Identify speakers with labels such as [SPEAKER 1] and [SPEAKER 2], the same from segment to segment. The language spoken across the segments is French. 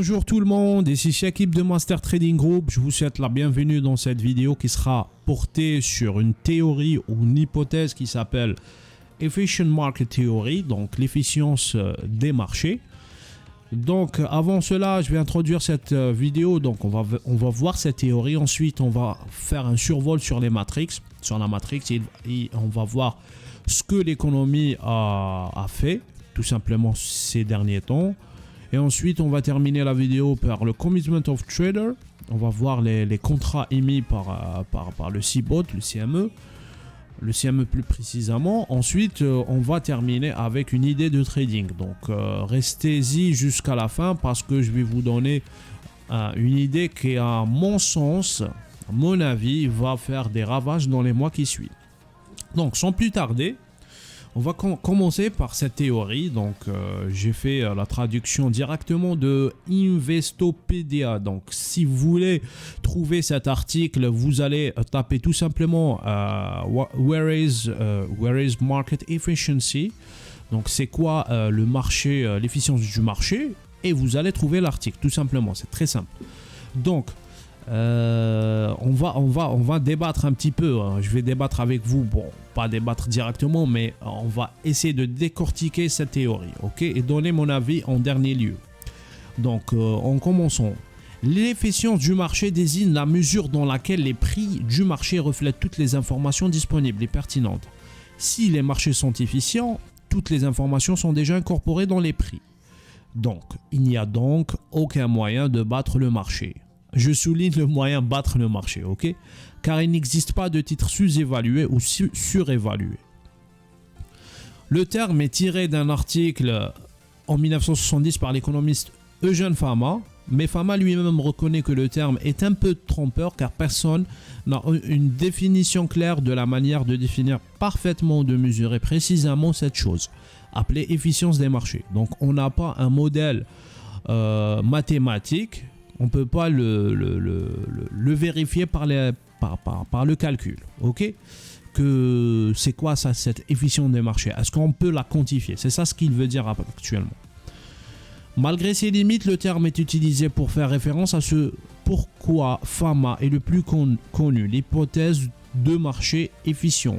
[SPEAKER 1] Bonjour tout le monde, ici Shakib de Master Trading Group. Je vous souhaite la bienvenue dans cette vidéo qui sera portée sur une théorie ou une hypothèse qui s'appelle Efficient Market Theory, donc l'efficience des marchés. Donc avant cela, je vais introduire cette vidéo. Donc on va voir cette théorie. Ensuite, on va faire un survol sur les matrix. Sur la matrix, et on va voir ce que l'économie a fait, tout simplement ces derniers temps. Et ensuite, on va terminer la vidéo par le Commitment of Trader. On va voir les contrats émis par le CBOT, le CME. Le CME plus précisément. Ensuite, on va terminer avec une idée de trading. Donc, restez-y jusqu'à la fin parce que je vais vous donner une idée qui, à mon sens, à mon avis, va faire des ravages dans les mois qui suivent. Donc, sans plus tarder, on va commencer par cette théorie. Donc, j'ai fait la traduction directement de Investopedia. Donc, si vous voulez trouver cet article, vous allez taper tout simplement where is market efficiency. Donc, c'est quoi le marché, l'efficience du marché, et vous allez trouver l'article. Tout simplement, c'est très simple. Donc, on va débattre un petit peu. Je vais débattre avec vous. Bon, pas débattre directement, mais on va essayer de décortiquer cette théorie, ok, et donner mon avis en dernier lieu. Donc, en commençant, l'efficience du marché désigne la mesure dans laquelle les prix du marché reflètent toutes les informations disponibles et pertinentes. Si les marchés sont efficients, toutes les informations sont déjà incorporées dans les prix. Donc, il n'y a donc aucun moyen de battre le marché. Je souligne le moyen battre le marché, ok? Car il n'existe pas de titre sous-évalué ou surévalué. Le terme est tiré d'un article en 1970 par l'économiste Eugene Fama, mais Fama lui-même reconnaît que le terme est un peu trompeur car personne n'a une définition claire de la manière de définir parfaitement, de mesurer précisément cette chose, appelée efficience des marchés. Donc on n'a pas un modèle mathématique. On ne peut pas le vérifier par le calcul, ok? Que c'est quoi ça, cette efficience des marchés? Est-ce qu'on peut la quantifier? C'est ça ce qu'il veut dire actuellement. Malgré ses limites, le terme est utilisé pour faire référence à ce pourquoi Fama est le plus connu, l'hypothèse de marché efficient,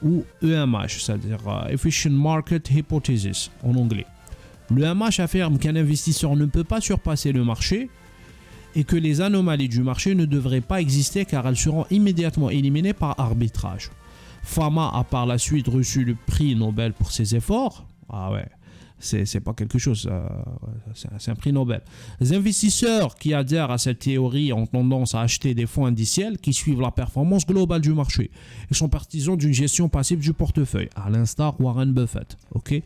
[SPEAKER 1] ou EMH, c'est-à-dire Efficient Market Hypothesis en anglais. Le EMH affirme qu'un investisseur ne peut pas surpasser le marché et que les anomalies du marché ne devraient pas exister car elles seront immédiatement éliminées par arbitrage. Fama a par la suite reçu le prix Nobel pour ses efforts. Ah ouais, c'est pas quelque chose, c'est un prix Nobel. Les investisseurs qui adhèrent à cette théorie ont tendance à acheter des fonds indiciels qui suivent la performance globale du marché et sont partisans d'une gestion passive du portefeuille, à l'instar Warren Buffett. Ok,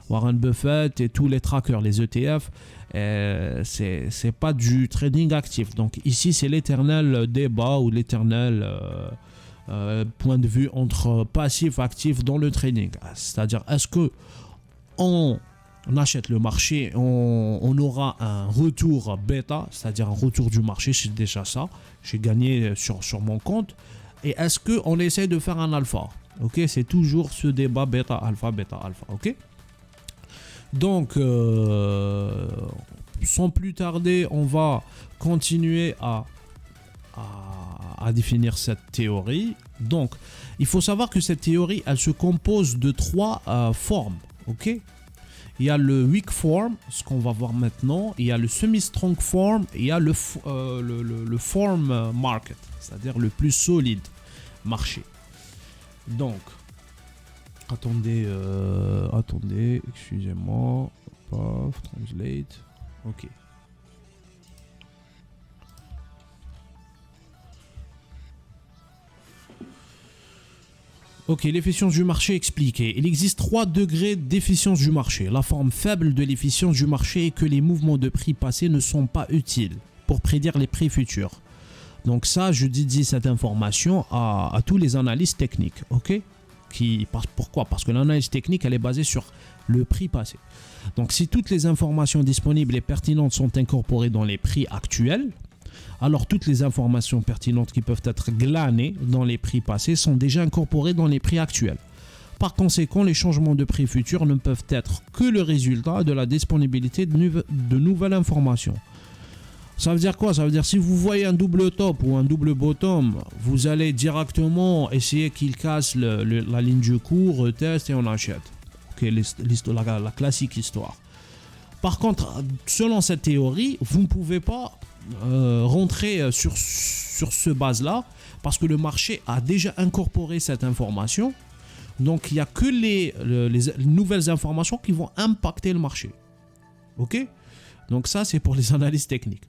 [SPEAKER 1] Warren Buffett et tous les trackers, les ETF, c'est pas du trading actif. Donc ici, c'est l'éternel débat ou l'éternel point de vue entre passif et actif dans le trading. C'est-à-dire, est-ce que on achète le marché, on aura un retour bêta, c'est-à-dire un retour du marché, c'est déjà ça, j'ai gagné sur mon compte, et est-ce qu'on essaie de faire un alpha? Ok, c'est toujours ce débat bêta, alpha, ok? Donc, sans plus tarder, on va continuer à définir cette théorie. Donc, il faut savoir que cette théorie, elle se compose de trois formes, ok? Il y a le weak form, ce qu'on va voir maintenant. Il y a le semi-strong form. Et il y a le form market, c'est-à-dire le plus solide marché. Donc, attendez, excusez-moi. Translate. Ok. Ok, l'efficience du marché expliquée. Il existe 3 degrés d'efficience du marché. La forme faible de l'efficience du marché est que les mouvements de prix passés ne sont pas utiles pour prédire les prix futurs. Donc ça, je dédie cette information à tous les analystes techniques. Ok? Pourquoi? Parce que l'analyse technique, elle est basée sur le prix passé. Donc si toutes les informations disponibles et pertinentes sont incorporées dans les prix actuels, alors toutes les informations pertinentes qui peuvent être glanées dans les prix passés sont déjà incorporées dans les prix actuels. Par conséquent, les changements de prix futurs ne peuvent être que le résultat de la disponibilité de nouvelles informations. Ça veut dire quoi? Ça veut dire si vous voyez un double top ou un double bottom, vous allez directement essayer qu'il casse la ligne du cours, reteste et on achète. Ok, la classique histoire. Par contre, selon cette théorie, vous ne pouvez pas rentrer sur ce base-là parce que le marché a déjà incorporé cette information. Donc, il n'y a que les nouvelles informations qui vont impacter le marché. Ok? Donc ça, c'est pour les analyses techniques.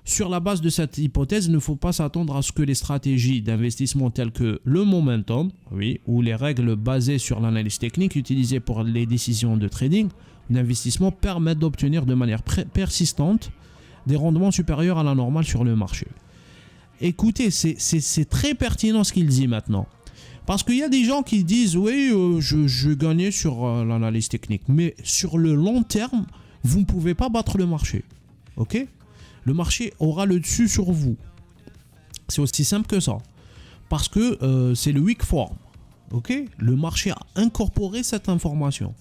[SPEAKER 1] Sur la base de cette hypothèse, il ne faut pas s'attendre à ce que les stratégies d'investissement telles que le momentum, oui, ou les règles basées sur l'analyse technique utilisées pour les décisions de trading d'investissement permettent d'obtenir de manière persistante des rendements supérieurs à la normale sur le marché. Écoutez, c'est très pertinent ce qu'il dit maintenant. Parce qu'il y a des gens qui disent « Oui, je gagnais sur l'analyse technique. » Mais sur le long terme, vous ne pouvez pas battre le marché. Ok? Le marché aura le dessus sur vous. C'est aussi simple que ça. Parce que c'est le weak form. Ok? Le marché a incorporé cette information.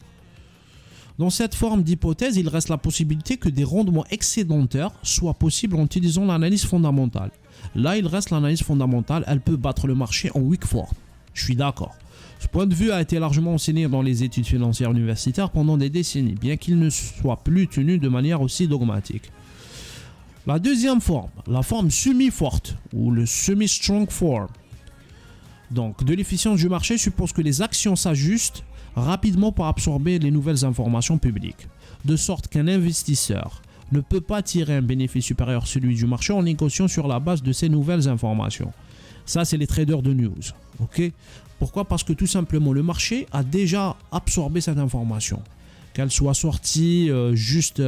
[SPEAKER 1] Dans cette forme d'hypothèse, il reste la possibilité que des rendements excédentaires soient possibles en utilisant l'analyse fondamentale. Là, il reste l'analyse fondamentale. Elle peut battre le marché en weak form. Je suis d'accord. Ce point de vue a été largement enseigné dans les études financières universitaires pendant des décennies, bien qu'il ne soit plus tenu de manière aussi dogmatique. La deuxième forme, la forme semi-forte ou le semi-strong form, donc de l'efficience du marché, suppose que les actions s'ajustent rapidement pour absorber les nouvelles informations publiques, de sorte qu'un investisseur ne peut pas tirer un bénéfice supérieur à celui du marché en négociant sur la base de ces nouvelles informations. Ça, c'est les traders de news. Ok? Pourquoi? Parce que tout simplement, le marché a déjà absorbé cette information. Qu'elle soit sortie juste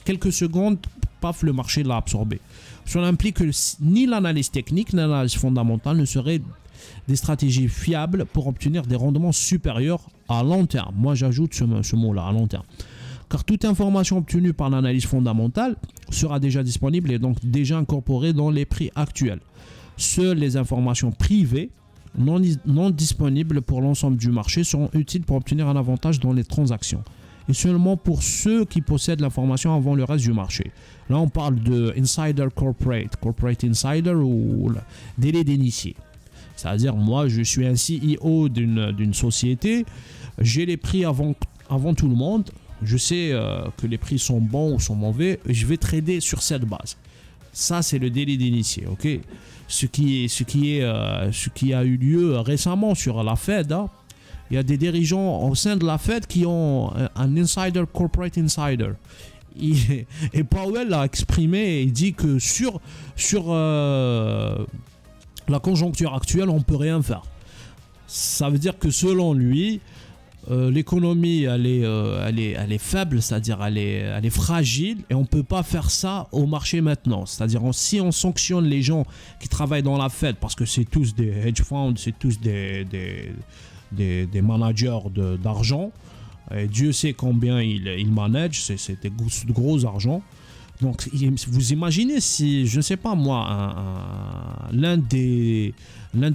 [SPEAKER 1] quelques secondes, paf, le marché l'a absorbé. Cela implique que ni l'analyse technique ni l'analyse fondamentale ne seraient des stratégies fiables pour obtenir des rendements supérieurs à long terme. Moi, j'ajoute ce mot-là, à long terme. Car toute information obtenue par l'analyse fondamentale sera déjà disponible et donc déjà incorporée dans les prix actuels. Seules les informations privées non disponibles pour l'ensemble du marché seront utiles pour obtenir un avantage dans les transactions. Et seulement pour ceux qui possèdent l'information avant le reste du marché. Là, on parle de insider corporate insider ou délai d'initié. C'est-à-dire, moi, je suis un CEO d'une société, j'ai les prix avant tout le monde, je sais que les prix sont bons ou sont mauvais, et je vais trader sur cette base. Ça, c'est le délai d'initié, ok? Ce qui a eu lieu récemment sur la Fed, hein. Il y a des dirigeants au sein de la Fed qui ont un insider, corporate insider. Et Powell a exprimé, il dit que sur la conjoncture actuelle, on ne peut rien faire. Ça veut dire que selon lui, l'économie elle est faible, c'est-à-dire elle est fragile et on ne peut pas faire ça au marché maintenant. C'est-à-dire si on sanctionne les gens qui travaillent dans la Fed parce que c'est tous des hedge funds, c'est tous des managers d'argent, et Dieu sait combien ils managent, c'est de gros argent. Donc vous imaginez si, je ne sais pas moi, l'un des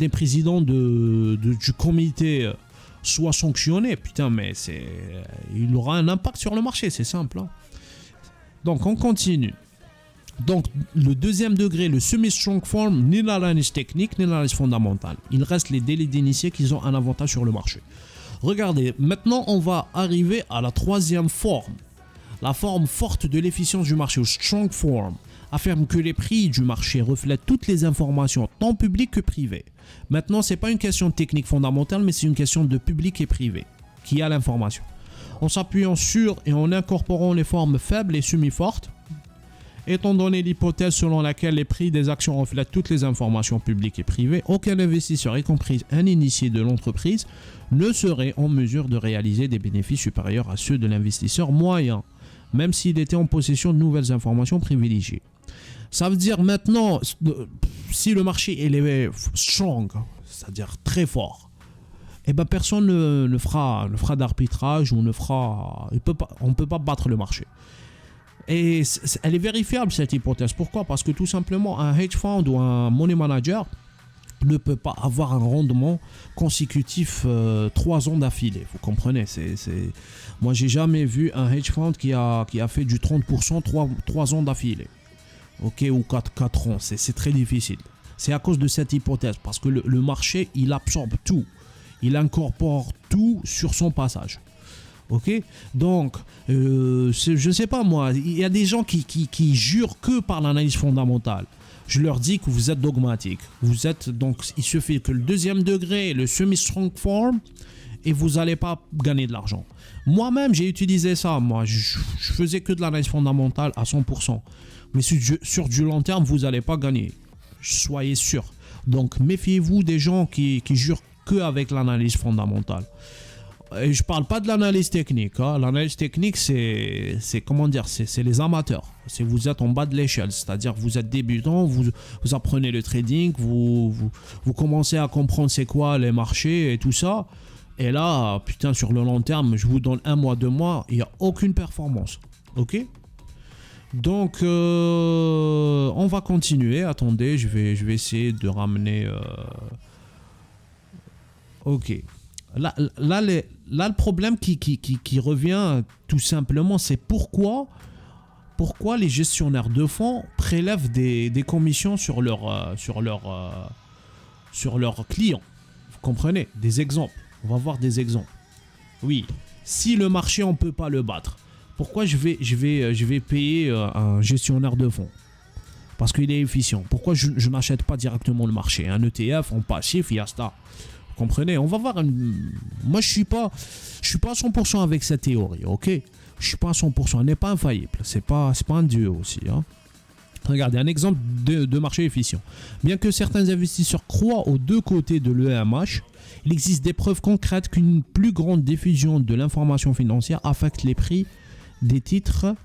[SPEAKER 1] présidents du comité soit sanctionné, putain, mais il aura un impact sur le marché, c'est simple, hein. Donc on continue. Donc le deuxième degré, le semi-strong form, ni l'analyse technique ni l'analyse fondamentale. Il reste les délais d'initiés qui ont un avantage sur le marché. Regardez, maintenant on va arriver à la troisième forme. La forme forte de l'efficience du marché, ou strong form, affirme que les prix du marché reflètent toutes les informations, tant publiques que privées. Maintenant, ce n'est pas une question de technique fondamentale, mais c'est une question de public et privé, qui a l'information. En s'appuyant sur et en incorporant les formes faibles et semi-fortes, étant donné l'hypothèse selon laquelle les prix des actions reflètent toutes les informations publiques et privées, aucun investisseur, y compris un initié de l'entreprise, ne serait en mesure de réaliser des bénéfices supérieurs à ceux de l'investisseur moyen, même s'il était en possession de nouvelles informations privilégiées. Ça veut dire maintenant, si le marché est strong, c'est-à-dire très fort, eh ben personne ne fera d'arbitrage ou on ne peut pas battre le marché. Et elle est vérifiable cette hypothèse. Pourquoi? Parce que tout simplement un hedge fund ou un money manager ne peut pas avoir un rendement consécutif 3 ans d'affilée. Vous comprenez? Moi, j'ai jamais vu un hedge fund qui a fait du 30% 3 ans d'affilée. ok, ou 4 ans. C'est très difficile. C'est à cause de cette hypothèse, parce que le marché, il absorbe tout. Il incorpore tout sur son passage. Ok, donc, je ne sais pas moi, il y a des gens qui jurent que par l'analyse fondamentale. Je leur dis que vous êtes dogmatique. Vous êtes, donc, il suffit que le deuxième degré, le semi-strong form, et vous n'allez pas gagner de l'argent. Moi-même, j'ai utilisé ça. Moi, je faisais que de l'analyse fondamentale à 100%. Mais sur du long terme, vous n'allez pas gagner. Soyez sûr. Donc, méfiez-vous des gens qui jurent que avec l'analyse fondamentale. Et je parle pas de l'analyse technique. Hein. L'analyse technique, c'est comment dire, c'est les amateurs. C'est vous êtes en bas de l'échelle, c'est-à-dire vous êtes débutant, vous apprenez le trading, vous commencez à comprendre c'est quoi les marchés et tout ça. Et là, putain, sur le long terme, je vous donne 1 mois, 2 mois, il n'y a aucune performance. Ok? Donc, on va continuer. Attendez, je vais essayer de ramener. Ok. Là, le problème qui revient tout simplement, c'est pourquoi les gestionnaires de fonds prélèvent des commissions sur leurs clients. Vous comprenez? Des exemples. On va voir des exemples. Oui. Si le marché, on ne peut pas le battre, pourquoi je vais payer un gestionnaire de fonds? Parce qu'il est efficient. Pourquoi je n'achète pas directement le marché? Un ETF en passif, il y a ça. Comprenez, on va voir. Moi, je suis pas à 100% avec cette théorie, ok? Je suis pas à 100%, elle n'est pas infaillible. C'est pas un dieu aussi. Hein? Regardez, un exemple de marché efficient. Bien que certains investisseurs croient aux deux côtés de l'EMH, il existe des preuves concrètes qu'une plus grande diffusion de l'information financière affecte les prix des titres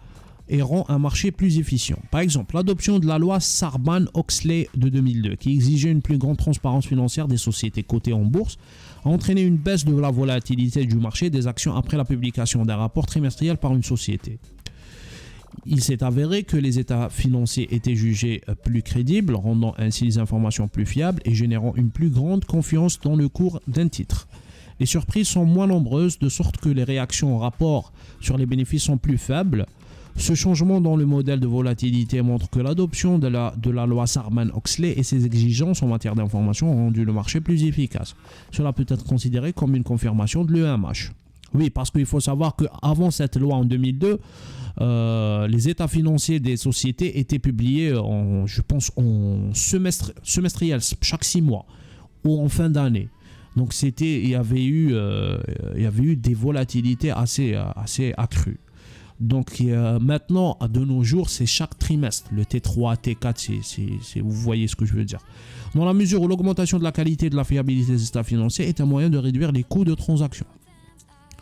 [SPEAKER 1] et rend un marché plus efficient. Par exemple, l'adoption de la loi Sarbanes-Oxley de 2002, qui exigeait une plus grande transparence financière des sociétés cotées en bourse, a entraîné une baisse de la volatilité du marché des actions après la publication d'un rapport trimestriel par une société. Il s'est avéré que les états financiers étaient jugés plus crédibles, rendant ainsi les informations plus fiables et générant une plus grande confiance dans le cours d'un titre. Les surprises sont moins nombreuses, de sorte que les réactions au rapport sur les bénéfices sont plus faibles. Ce changement dans le modèle de volatilité montre que l'adoption de la loi Sarbanes-Oxley et ses exigences en matière d'information ont rendu le marché plus efficace. Cela peut être considéré comme une confirmation de l'EMH. Oui, parce qu'il faut savoir qu'avant cette loi en 2002, les états financiers des sociétés étaient publiés en semestriel, chaque 6 mois ou en fin d'année. Donc il y avait eu des volatilités assez accrues. Donc maintenant, de nos jours, c'est chaque trimestre, le T3, T4, vous voyez ce que je veux dire. Dans la mesure où l'augmentation de la qualité et de la fiabilité des états financiers est un moyen de réduire les coûts de transaction.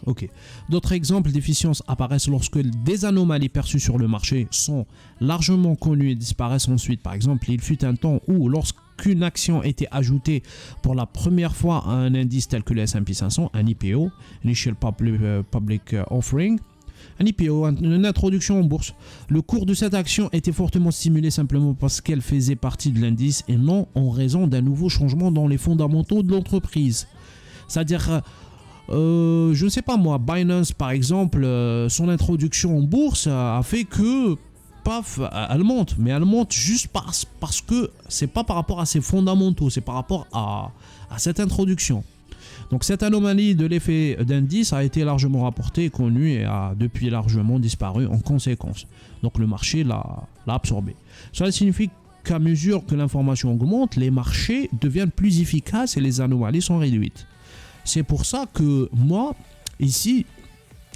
[SPEAKER 1] Ok. D'autres exemples d'efficience apparaissent lorsque des anomalies perçues sur le marché sont largement connues et disparaissent ensuite. Par exemple, il fut un temps où, lorsqu'une action était ajoutée pour la première fois à un indice tel que le S&P 500, un IPO, Initial Public Offering, un IPO, une introduction en bourse. Le cours de cette action était fortement stimulé simplement parce qu'elle faisait partie de l'indice et non en raison d'un nouveau changement dans les fondamentaux de l'entreprise. C'est-à-dire, je ne sais pas moi, Binance par exemple, son introduction en bourse a fait que, paf, elle monte. Mais elle monte juste parce que c'est pas par rapport à ses fondamentaux, c'est par rapport à cette introduction. Donc cette anomalie de l'effet d'indice a été largement rapportée et connue et a depuis largement disparu en conséquence. Donc le marché l'a absorbé. Cela signifie qu'à mesure que l'information augmente, les marchés deviennent plus efficaces et les anomalies sont réduites. C'est pour ça que moi, ici,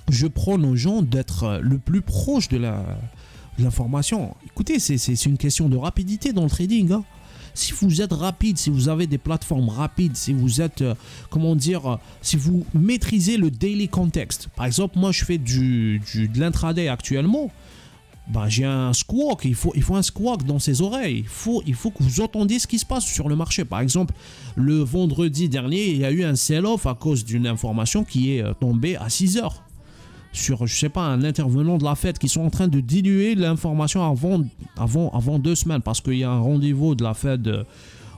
[SPEAKER 1] je prône aux gens d'être le plus proche de l'information. Écoutez, c'est une question de rapidité dans le trading, hein. Si vous êtes rapide, si vous avez des plateformes rapides, si vous êtes, si vous maîtrisez le daily context. Par exemple, moi je fais de l'intraday actuellement. J'ai un squawk, il faut un squawk dans ses oreilles. Il faut que vous entendiez ce qui se passe sur le marché. Par exemple, le vendredi dernier, il y a eu un sell-off à cause d'une information qui est tombée à 6 heures. Sur, je sais pas, un intervenant de la Fed qui sont en train de diluer l'information avant 2 semaines parce qu'il y a un rendez-vous de la Fed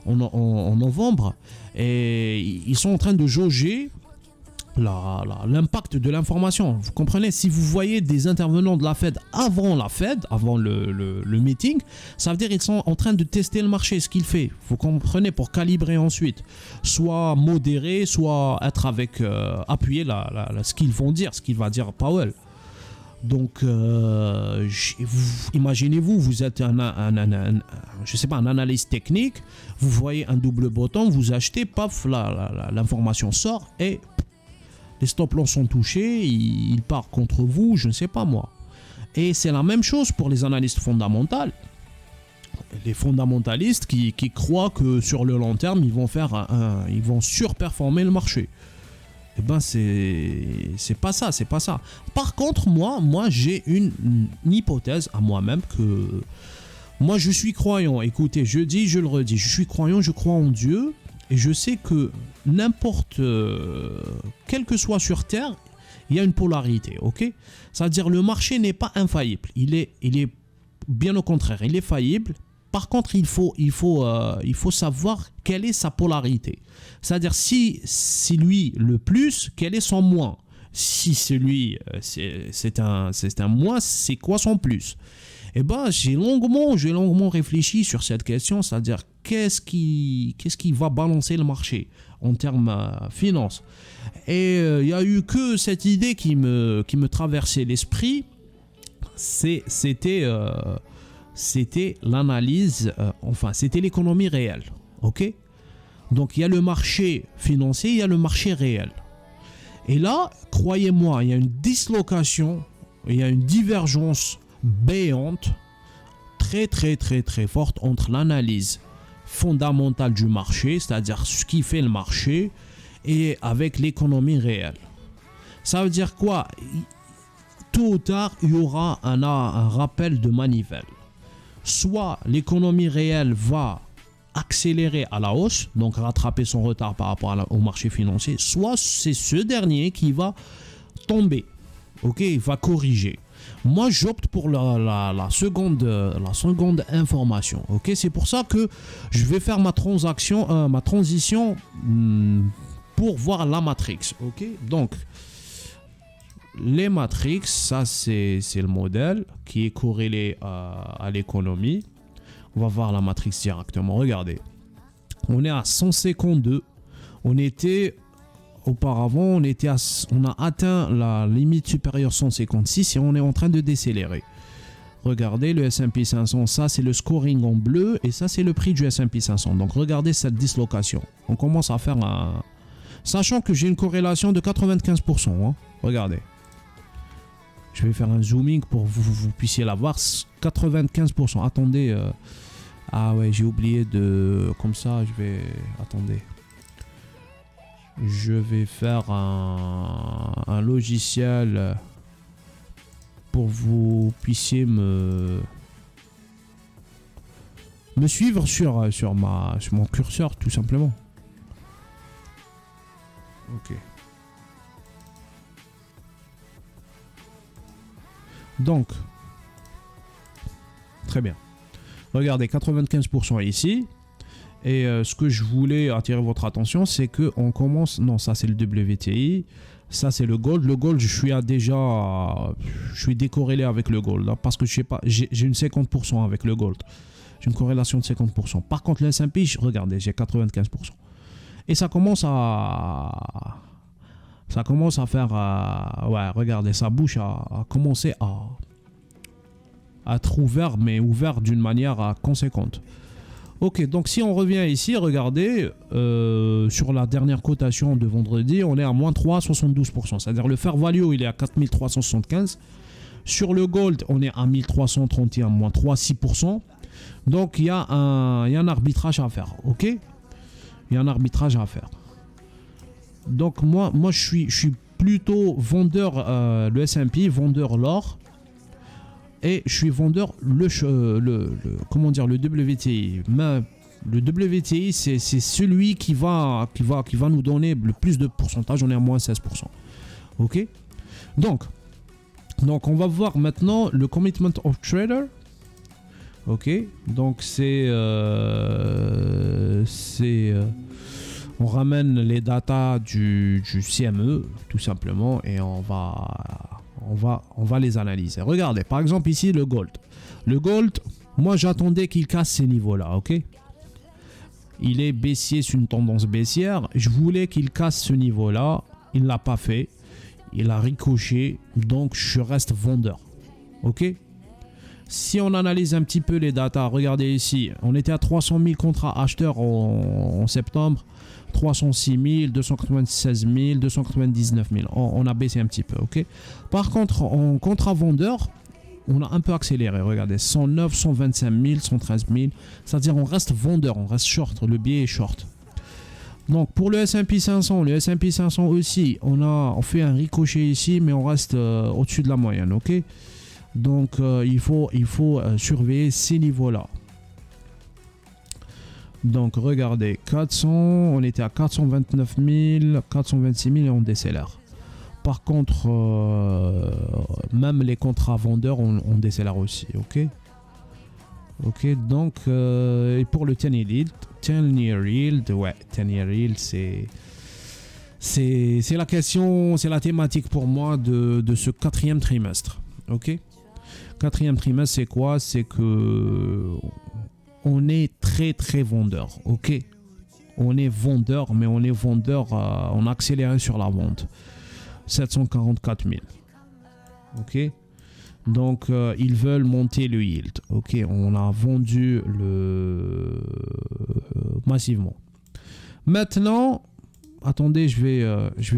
[SPEAKER 1] en novembre et ils sont en train de jauger l'impact de l'information. Vous comprenez, si vous voyez des intervenants de la Fed, avant le meeting, ça veut dire qu'ils sont en train de tester le marché, ce qu'il fait. Vous comprenez, pour calibrer ensuite. Soit modérer, soit être avec, appuyer ce qu'ils vont dire, ce qu'il va dire Powell. Donc, imaginez-vous, vous êtes je sais pas, un analyste technique, vous voyez un double bottom, vous achetez, paf, l'information sort et les stop-loss sont touchés, il part contre vous, je ne sais pas moi. Et c'est la même chose pour les analystes fondamentaux. Les fondamentalistes qui croient que sur le long terme, ils vont surperformer le marché. Eh ben c'est pas ça. Par contre, moi j'ai une hypothèse à moi-même que moi je suis croyant. Écoutez, je le redis, je suis croyant, je crois en Dieu et je sais que n'importe quel que soit sur Terre, il y a une polarité, ok? C'est-à-dire le marché n'est pas infaillible, il est bien au contraire, il est faillible. Par contre, il faut savoir quelle est sa polarité. C'est-à-dire, si lui le plus, quel est son moins? Si celui c'est un moins, c'est quoi son plus? Eh ben, j'ai longuement réfléchi sur cette question, c'est-à-dire qu'est-ce qui va balancer le marché en termes finance. Et il y a eu que cette idée qui me traversait l'esprit, c'était l'analyse, c'était l'économie réelle, ok? Donc il y a le marché financier, il y a le marché réel. Et là, croyez-moi, il y a une dislocation, il y a une divergence béante, très forte entre l'analyse fondamentale du marché, c'est-à-dire ce qui fait le marché, et avec l'économie réelle. Ça veut dire quoi? Tôt ou tard, il y aura un rappel de manivelle. Soit l'économie réelle va accélérer à la hausse, donc rattraper son retard par rapport au marché financier, soit c'est ce dernier qui va tomber, ok, il va corriger. Moi, j'opte pour la seconde information, ok. C'est pour ça que je vais faire ma transition pour voir la matrix, ok. Donc, les matrix, ça c'est le modèle qui est corrélé à l'économie. On va voir la matrix directement. Regardez, on est à 152. Auparavant, on a atteint la limite supérieure 156 et on est en train de décélérer. Regardez le S&P 500, ça c'est le scoring en bleu et ça c'est le prix du S&P 500. Donc regardez cette dislocation. On commence à faire sachant que j'ai une corrélation de 95%. Hein. Regardez. Je vais faire un zooming pour que vous puissiez la voir. 95%. Attendez. Ah ouais, j'ai oublié de... Comme ça, Attendez. Je vais faire un logiciel pour que vous puissiez me suivre sur mon curseur, tout simplement. Ok. Donc, très bien. Regardez, 95% ici. Et ce que je voulais attirer votre attention, c'est que on commence... Non, ça c'est le WTI. Ça c'est le gold. Le gold, je suis décorrélé avec le gold. Hein, parce que je sais pas, j'ai une 50% avec le gold. J'ai une corrélation de 50%. Par contre, le S&P, regardez, j'ai 95%. Et ça commence à faire... ouais, regardez, sa bouche a commencé à être ouvert, mais ouvert d'une manière conséquente. Ok, donc si on revient ici, regardez, sur la dernière cotation de vendredi, on est à moins 3,72%. C'est-à-dire le fair value, il est à 4375. Sur le gold, on est à 1331, moins 3,6%. Donc il y a un arbitrage à faire, ok? Il y a un arbitrage à faire. Donc moi je suis plutôt vendeur le S&P, vendeur l'or. Et je suis vendeur comment dire, le WTI. Mais le WTI, c'est celui qui va nous donner le plus de pourcentage. On est à moins 16%. Ok. Donc on va voir maintenant le commitment of trader. Ok. Donc c'est On ramène les datas du CME, tout simplement, et on va les analyser. Regardez, par exemple ici, le gold. Le gold, moi j'attendais qu'il casse ces niveaux-là, ok? Il est baissier, c'est une tendance baissière. Je voulais qu'il casse ce niveau-là. Il ne l'a pas fait. Il a ricoché, donc je reste vendeur, ok? Si on analyse un petit peu les datas, regardez ici, on était à 300 000 contrats acheteurs en septembre, 306 000, 296 000, 299 000. On a baissé un petit peu, ok? Par contre, en contrat vendeur, on a un peu accéléré. Regardez, 109, 125 000, 113 000. C'est-à-dire, on reste vendeur, on reste short. Le biais est short. Donc, pour le S&P 500, le S&P 500 aussi, on fait un ricochet ici, mais on reste au-dessus de la moyenne, ok? Donc, il faut surveiller ces niveaux-là. Donc, regardez, 400, on était à 429 000, 426 000 et on décélère. Par contre, même les contrats vendeurs, on décélère aussi, ok? Ok, donc, et pour le 10 year yield, ouais, 10 year yield, c'est la question, c'est la thématique pour moi de ce quatrième trimestre, ok? Quatrième trimestre, c'est quoi? C'est que on est très vendeur, ok? On est vendeur, mais on est vendeur, on a accéléré sur la vente. 744 000, ok? Donc, ils veulent monter le yield, ok? On a vendu massivement. Maintenant, attendez, je vais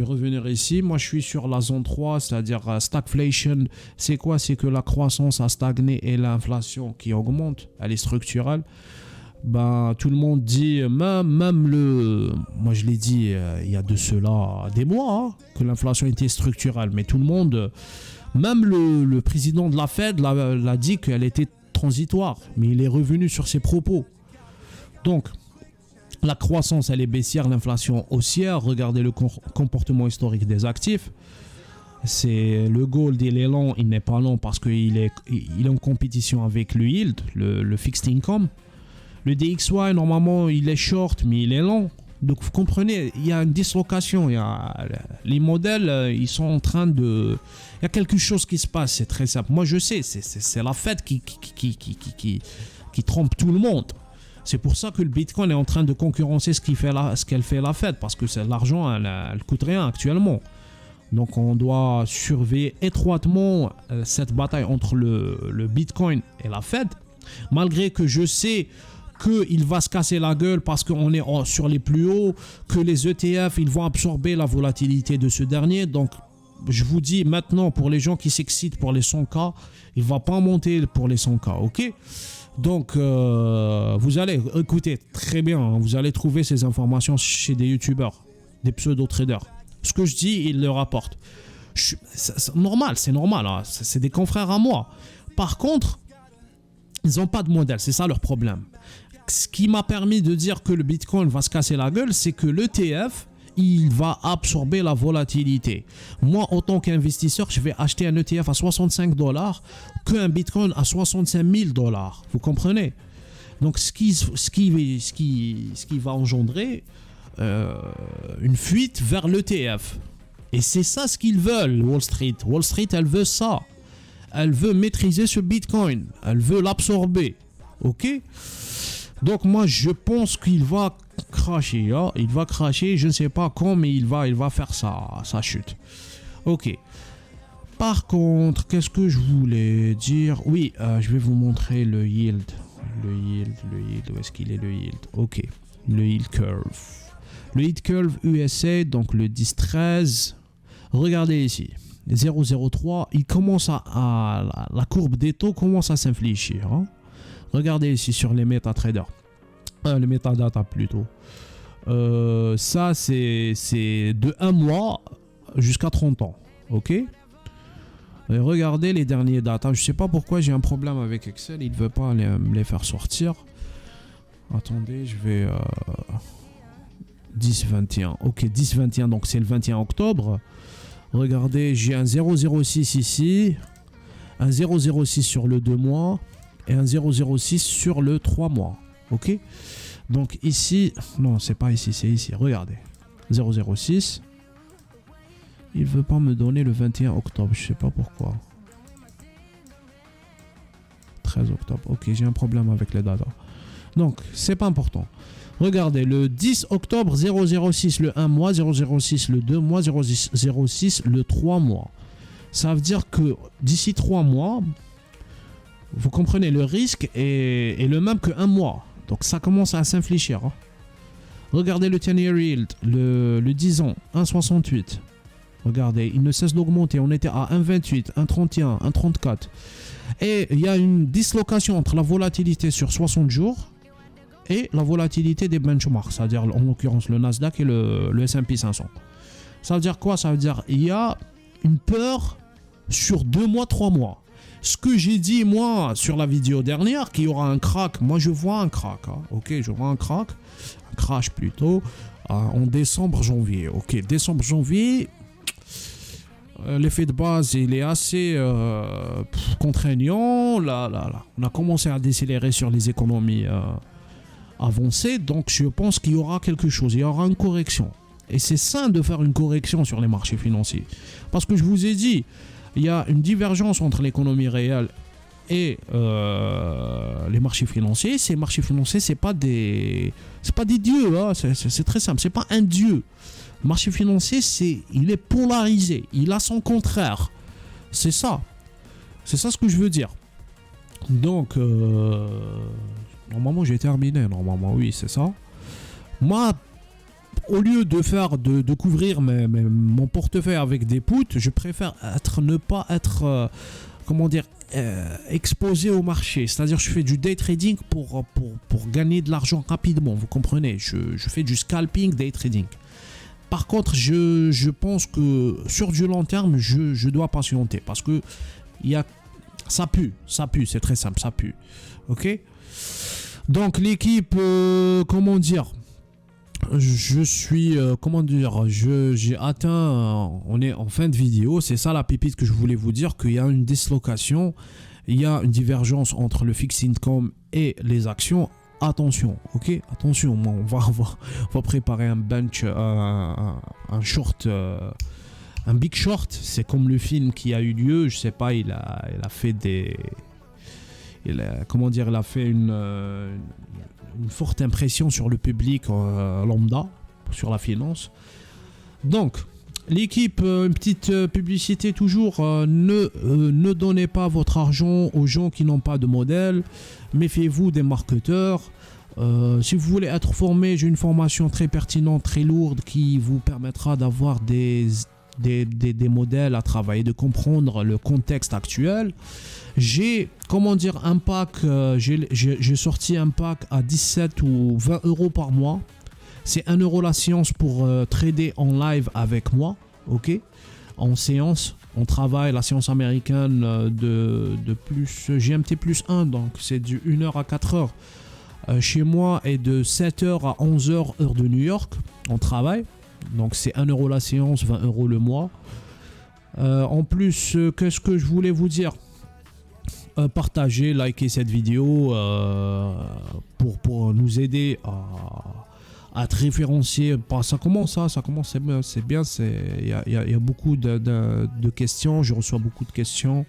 [SPEAKER 1] revenir ici. Moi, je suis sur la zone 3, c'est-à-dire stagflation. C'est quoi? C'est que la croissance a stagné et l'inflation qui augmente, elle est structurelle. Ben, tout le monde dit, moi je l'ai dit il y a de cela des mois, hein, que l'inflation était structurelle. Mais tout le monde, même le président de la Fed l'a dit qu'elle était transitoire. Mais il est revenu sur ses propos. Donc, la croissance, elle est baissière, l'inflation haussière. Regardez le comportement historique des actifs. C'est le gold, il est lent, il n'est pas lent parce qu'il est en compétition avec le yield, le fixed income. Le DXY, normalement, il est short, mais il est lent. Donc, vous comprenez, il y a une dislocation. Les modèles, ils sont en train de... Il y a quelque chose qui se passe, c'est très simple. Moi, je sais, c'est la Fed qui trompe tout le monde. C'est pour ça que le Bitcoin est en train de concurrencer ce qu'elle fait la Fed, parce que l'argent, elle coûte rien actuellement. Donc, on doit surveiller étroitement cette bataille entre le Bitcoin et la Fed. Malgré que je sais qu'il va se casser la gueule parce qu'on est sur les plus hauts, que les ETF, ils vont absorber la volatilité de ce dernier. Donc, je vous dis maintenant, pour les gens qui s'excitent pour les 100K, il ne va pas monter pour les 100K, ok? Donc, vous allez écouter très bien, hein, vous allez trouver ces informations chez des youtubeurs, des pseudo-traders. Ce que je dis, ils le rapportent. C'est normal, hein, c'est des confrères à moi. Par contre, ils n'ont pas de modèle, c'est ça leur problème. Ce qui m'a permis de dire que le Bitcoin va se casser la gueule, c'est que l'ETF, il va absorber la volatilité. Moi, en tant qu'investisseur, je vais acheter un ETF à 65 $, qu'un Bitcoin à 65 000 $. Vous comprenez? Donc, ce qui va engendrer une fuite vers l'ETF. Et c'est ça ce qu'ils veulent, Wall Street. Wall Street, elle veut ça. Elle veut maîtriser ce Bitcoin. Elle veut l'absorber. Ok? Donc moi, je pense qu'il va cracher. Hein? Il va cracher. Je ne sais pas quand, mais il va faire sa chute. Ok. Par contre, qu'est-ce que je voulais dire? Oui, je vais vous montrer le yield. Le yield. Où est-ce qu'il est le yield? Ok. Le yield curve. Le yield curve USA, donc le 10-13. Regardez ici. 0,03, il commence la courbe des taux commence à s'infléchir. Hein. Regardez ici sur les MetaTrader, les metadata plutôt. Ça c'est de 1 mois jusqu'à 30 ans. Ok. Et regardez les derniers datas. Je sais pas pourquoi j'ai un problème avec Excel. Il ne veut pas me les faire sortir. Attendez, je vais 10-21. Ok, 10-21. Donc c'est le 21 octobre. Regardez, j'ai un 0,06 ici, un 0,06 sur le 2 mois et un 0,06 sur le 3 mois. Ok? Donc ici, non, c'est pas ici, c'est ici. Regardez, 006. Il veut pas me donner le 21 octobre, je sais pas pourquoi. 13 octobre. Ok, j'ai un problème avec les datas. Donc, c'est pas important. Regardez, le 10 octobre, 006 le 1 mois, 006 le 2 mois, 006 le 3 mois. Ça veut dire que d'ici 3 mois, vous comprenez, le risque est le même que 1 mois. Donc, ça commence à s'infléchir. Hein. Regardez le 10-year yield, le 10 ans, 1,68. Regardez, il ne cesse d'augmenter. On était à 1,28, 1,31, 1,34. Et il y a une dislocation entre la volatilité sur 60 jours et la volatilité des benchmarks, c'est-à-dire en l'occurrence le Nasdaq et le S&P 500. Ça veut dire quoi? Ça veut dire qu'il y a une peur sur 2 mois, 3 mois. Ce que j'ai dit moi sur la vidéo dernière, qu'il y aura un crack, moi je vois un crack. Hein. Ok, je vois un crash plutôt, en décembre, janvier. Ok, décembre, janvier. L'effet de base, il est assez contraignant. Là. On a commencé à décélérer sur les économies avancées. Donc, je pense qu'il y aura quelque chose. Il y aura une correction. Et c'est sain de faire une correction sur les marchés financiers. Parce que je vous ai dit, il y a une divergence entre l'économie réelle et les marchés financiers. Ces marchés financiers, c'est pas des dieux. Hein. C'est très simple. C'est pas un dieu. Le marché financier, il est polarisé. Il a son contraire. C'est ça. C'est ça ce que je veux dire. Donc, normalement, j'ai terminé. Normalement, oui, c'est ça. Moi, au lieu de couvrir mon portefeuille avec des puts, je préfère ne pas être, exposé au marché. C'est-à-dire, je fais du day trading pour gagner de l'argent rapidement. Vous comprenez? Je fais du scalping, day trading. Par contre, je pense que sur du long terme, je dois patienter parce que ça pue, c'est très simple, ça pue. Ok? Donc l'équipe, j'ai atteint, on est en fin de vidéo, c'est ça la pépite que je voulais vous dire, qu'il y a une dislocation, il y a une divergence entre le fixed income et les actions. Attention, ok, attention, on va préparer un bench, un short, un big short. C'est comme le film qui a eu lieu, je sais pas, il a fait il a fait une forte impression sur le public lambda, sur la finance. Donc, l'équipe, une petite publicité toujours, ne donnez pas votre argent aux gens qui n'ont pas de modèle. Méfiez-vous des marketeurs. Si vous voulez être formé, j'ai une formation très pertinente, très lourde qui vous permettra d'avoir des modèles à travailler, de comprendre le contexte actuel. J'ai un pack, j'ai sorti un pack à 17 ou 20 euros par mois. C'est 1 euro la séance pour trader en live avec moi, ok, en séance. On travaille la séance américaine de plus GMT plus 1, donc c'est du 1h à 4h chez moi et de 7h à 11h heure de New York. On travaille, donc c'est 1 euro la séance, 20 euros le mois. En plus, qu'est-ce que je voulais vous dire? Partagez, likez cette vidéo pour nous aider à te référencier. Ça commence, c'est bien. Il y a beaucoup de questions. Je reçois beaucoup de questions.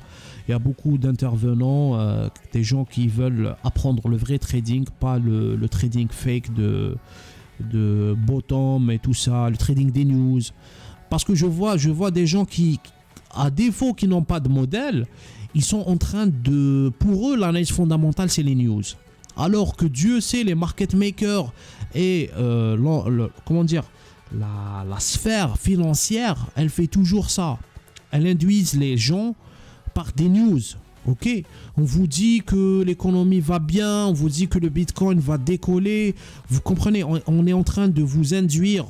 [SPEAKER 1] Il y a beaucoup d'intervenants, des gens qui veulent apprendre le vrai trading, pas le trading fake de bottom et tout ça, le trading des news. Parce que je vois des gens qui, à défaut qui n'ont pas de modèle, ils sont en train pour eux, l'analyse fondamentale, c'est les news. Alors que Dieu sait, les market makers et la sphère financière, elle fait toujours ça. Elle induise les gens par des news. Ok, on vous dit que l'économie va bien, on vous dit que le Bitcoin va décoller. Vous comprenez, on est en train de vous induire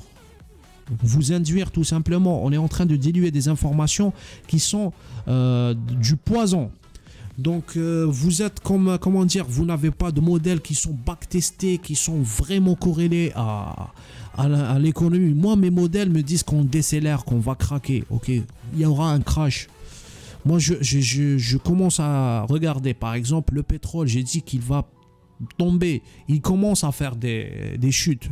[SPEAKER 1] tout simplement. On est en train de diluer des informations qui sont du poison. Donc vous êtes vous n'avez pas de modèles qui sont backtestés, qui sont vraiment corrélés à l'économie. Moi, mes modèles me disent qu'on décélère, qu'on va craquer. Ok, il y aura un crash. Moi, je commence à regarder, par exemple, le pétrole. J'ai dit qu'il va tomber, il commence à faire des chutes.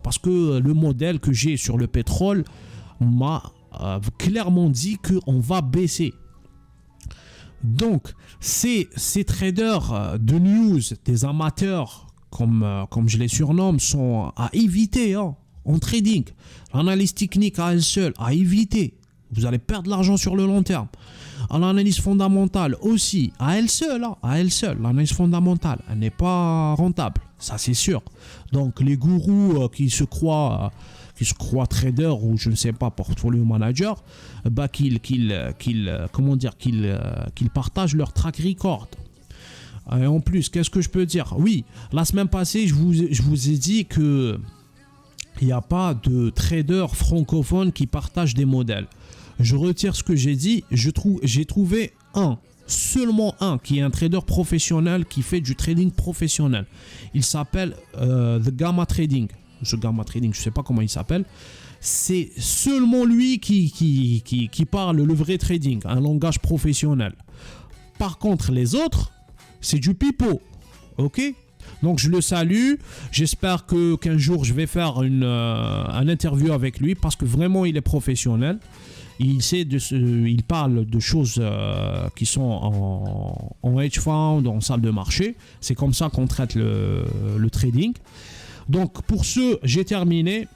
[SPEAKER 1] Parce que le modèle que j'ai sur le pétrole m'a clairement dit qu'on va baisser. Donc, ces traders de news, des amateurs, comme je les surnomme, sont à éviter en trading. L'analyse technique à elle seule, à éviter. Vous allez perdre de l'argent sur le long terme. L'analyse fondamentale aussi, à elle seule, l'analyse fondamentale, elle n'est pas rentable, ça c'est sûr. Donc les gourous qui se croient traders ou je ne sais pas, portfolio manager, qu'ils partagent leur track record. Et en plus, qu'est-ce que je peux dire? Oui, la semaine passée, je vous ai dit que il n'y a pas de traders francophones qui partagent des modèles. Je retire ce que j'ai dit. J'ai trouvé seulement un qui est un trader professionnel qui fait du trading professionnel. Il s'appelle The Gamma Trading. The Gamma Trading, je ne sais pas comment il s'appelle. C'est seulement lui qui parle le vrai trading, un langage professionnel. Par contre, les autres, c'est du pipeau. Ok? Donc je le salue. J'espère qu'un jour je vais faire un interview avec lui parce que vraiment il est professionnel. Il parle de choses qui sont en hedge fund, en salle de marché. C'est comme ça qu'on traite le trading. Donc pour ce, j'ai terminé.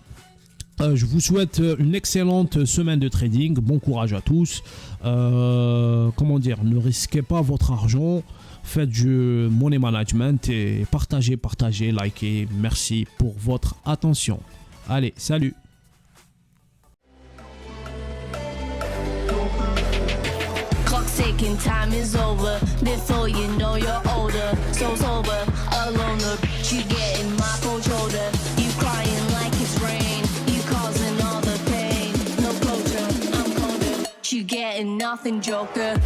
[SPEAKER 1] Je vous souhaite une excellente semaine de trading. Bon courage à tous. Ne risquez pas votre argent. Faites du money management et partagez, likez. Merci pour votre attention. Allez, salut.
[SPEAKER 2] Ticking, time is over. Before you know you're older. So sober, alone, look, you getting my cold shoulder. You crying like it's rain. You causing all the pain. No closure, I'm colder. You getting nothing, Joker.